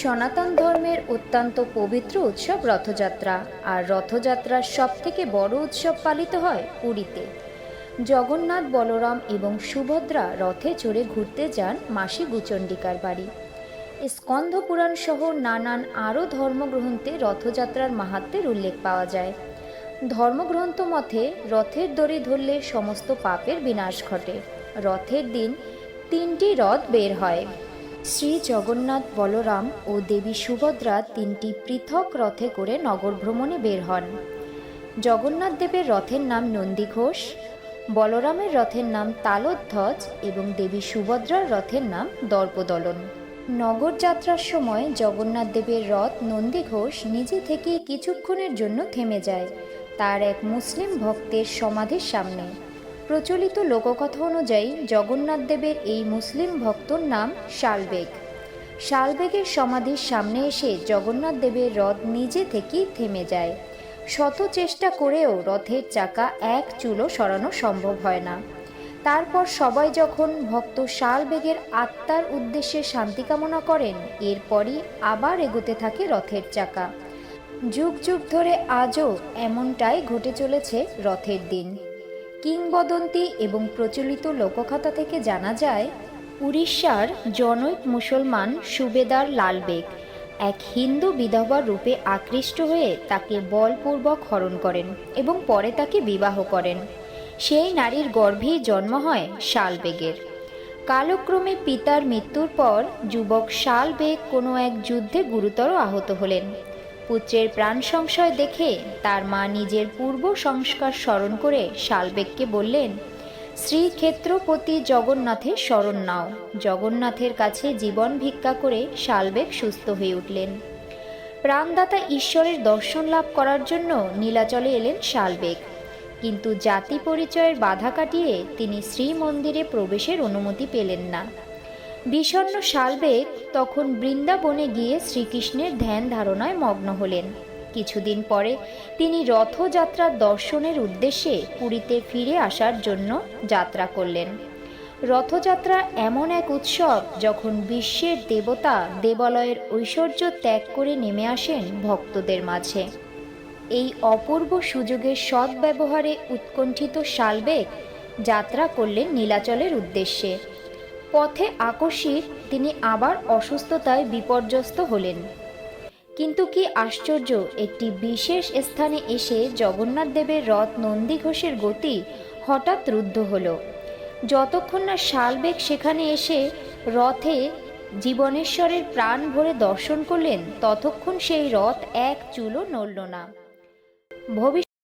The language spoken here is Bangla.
সনাতন ধর্মের অত্যন্ত পবিত্র উৎসব রথযাত্রা। আর রথযাত্রার সবথেকে বড় উৎসব পালিত হয় পুরীতে। জগন্নাথ, বলরাম এবং সুভদ্রা রথে চড়ে ঘুরতে যান মাসি গুচণ্ডিকার বাড়ি। স্কন্দ পুরাণ সহ নানান আরও ধর্মগ্রন্থে রথযাত্রার মাহাত্ম্যের উল্লেখ পাওয়া যায়। ধর্মগ্রন্থ মতে রথের দড়ি ধরলে সমস্ত পাপের বিনাশ ঘটে। রথের দিন 3টি রথ বের হয়। শ্রী জগন্নাথ, বলরাম ও দেবী সুভদ্রা 3টি পৃথক রথে করে নগর ভ্রমণে বের হন। জগন্নাথ দেবের রথের নাম নন্দীঘোষ, বলরামের রথের নাম তালধ্বজ এবং দেবী সুভদ্রার রথের নাম দর্পদলন। নগর যাত্রার সময় জগন্নাথ দেবের রথ নন্দীঘোষ নিজে থেকেই কিছুক্ষণের জন্য থেমে যায় তার এক মুসলিম ভক্তের সমাধির সামনে। প্রচলিত লোককথা অনুযায়ী জগন্নাথ দেবের এই মুসলিম ভক্তর নাম শালবেগ। শালবেগের সমাধির সামনে এসে জগন্নাথ দেবের রথ নিজে থেকেই থেমে যায়। শত চেষ্টা করেও রথের চাকা এক চুলও সরানো সম্ভব হয় না। তারপর সবাই যখন ভক্ত শালবেগের আত্মার উদ্দেশ্যে শান্তি কামনা করেন, এরপরই আবার এগোতে থাকে রথের চাকা। যুগ যুগ ধরে আজও এমনটাই ঘটে চলেছে রথের দিন। কিংবদন্তি এবং প্রচলিত লোককথা থেকে জানা যায়, উড়িষ্যার জনৈক মুসলমান সুবেদার লালবেগ এক হিন্দু বিধবার রূপে আকৃষ্ট হয়ে তাকে বলপূর্বক হরণ করেন এবং পরে তাকে বিবাহ করেন। সেই নারীর গর্ভেই জন্ম হয় শালবেগের। কালক্রমে পিতার মৃত্যুর পর যুবক শালবেগ কোনো এক যুদ্ধে গুরুতর আহত হলেন। পুত্রের প্রাণ সংশয় দেখে তার মা নিজের পূর্ব সংস্কার স্মরণ করে শালবেগকে বললেন, শ্রীক্ষেত্রপতি জগন্নাথের শরণ নাও। জগন্নাথের কাছে জীবন ভিক্ষা করে শালবেগ সুস্থ হয়ে উঠলেন। প্রাণদাতা ঈশ্বরের দর্শন লাভ করার জন্য নীলাচলে এলেন শালবেগ, কিন্তু জাতি পরিচয়ের বাধা কাটিয়ে তিনি শ্রীমন্দিরে প্রবেশের অনুমতি পেলেন না। বিষণ্ণ শালবেগ তখন বৃন্দাবনে গিয়ে শ্রীকৃষ্ণের ধ্যান ধারণায় মগ্ন হলেন। কিছুদিন পরে তিনি রথযাত্রার দর্শনের উদ্দেশ্যে পুরীতে ফিরে আসার জন্য যাত্রা করলেন। রথযাত্রা এমন এক উৎসব যখন বিশ্বের দেবতা দেবালয়ের ঐশ্বর্য ত্যাগ করে নেমে আসেন ভক্তদের মাঝে। এই অপূর্ব সুযোগের সদ্ব্যবহারে উৎকণ্ঠিত শালবেগ যাত্রা করলেন নীলাচলের উদ্দেশ্যে। পথে আকস্মিক তিনি আবার অসুস্থতায় বিপর্যস্ত হলেন। কিন্তু কি আশ্চর্য, একটি বিশেষ স্থানে এসে জগন্নাথ দেবের রথ নন্দীঘোষের গতি হঠাৎ রুদ্ধ হল। যতক্ষণ না শালবেগ সেখানে এসে রথে জীবনেশ্বরের প্রাণ ভরে দর্শন করলেন, ততক্ষণ সেই রথ এক চুলও নড়ল না।